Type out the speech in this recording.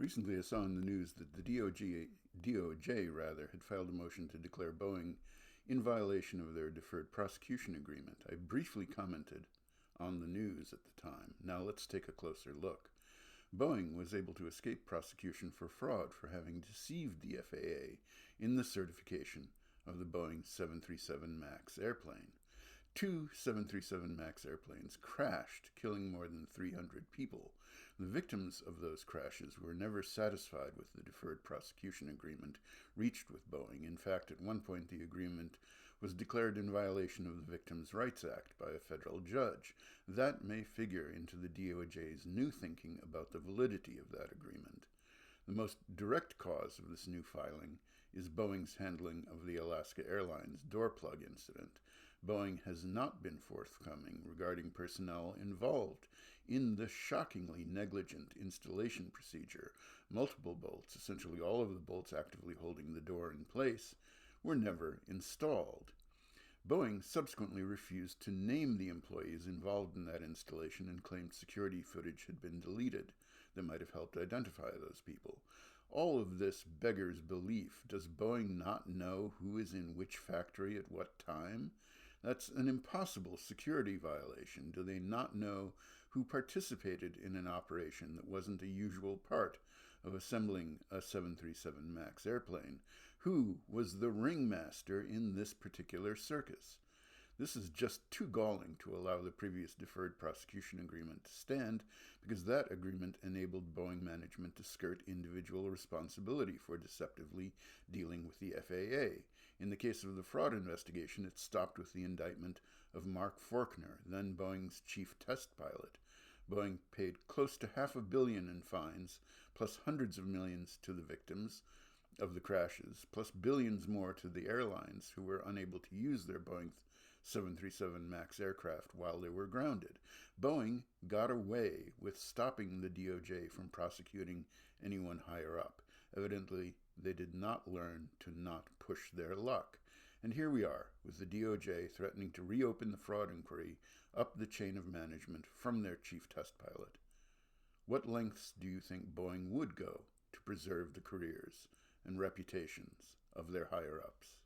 Recently, I saw in the news that the DOJ had filed a motion to declare Boeing in violation of their deferred prosecution agreement. I briefly commented on the news at the time. Now let's take a closer look. Boeing was able to escape prosecution for fraud for having deceived the FAA in the certification of the Boeing 737 MAX airplane. Two 737 MAX airplanes crashed, killing more than 300 people. The victims of those crashes were never satisfied with the deferred prosecution agreement reached with Boeing. In fact, at one point the agreement was declared in violation of the Victims' Rights Act by a federal judge. That may figure into the DOJ's new thinking about the validity of that agreement. The most direct cause of this new filing is Boeing's handling of the Alaska Airlines door plug incident. Boeing has not been forthcoming regarding personnel involved in the shockingly negligent installation procedure. Multiple bolts, essentially all of the bolts actively holding the door in place, were never installed. Boeing subsequently refused to name the employees involved in that installation and claimed security footage had been deleted that might have helped identify those people. All of this beggars belief. Does Boeing not know who is in which factory at what time? That's an impossible security violation. Do they not know who participated in an operation that wasn't a usual part of assembling a 737 MAX airplane? Who was the ringmaster in this particular circus? This is just too galling to allow the previous deferred prosecution agreement to stand, because that agreement enabled Boeing management to skirt individual responsibility for deceptively dealing with the FAA. In the case of the fraud investigation, it stopped with the indictment of Mark Faulkner, then Boeing's chief test pilot. Boeing paid close to $500 million in fines, plus hundreds of millions to the victims of the crashes, plus billions more to the airlines who were unable to use their Boeing 737 MAX aircraft while they were grounded. Boeing got away with stopping the DOJ from prosecuting anyone higher up. Evidently, they did not learn to not push their luck. And here we are, with the DOJ threatening to reopen the fraud inquiry up the chain of management from their chief test pilot. What lengths do you think Boeing would go to preserve the careers and reputations of their higher-ups?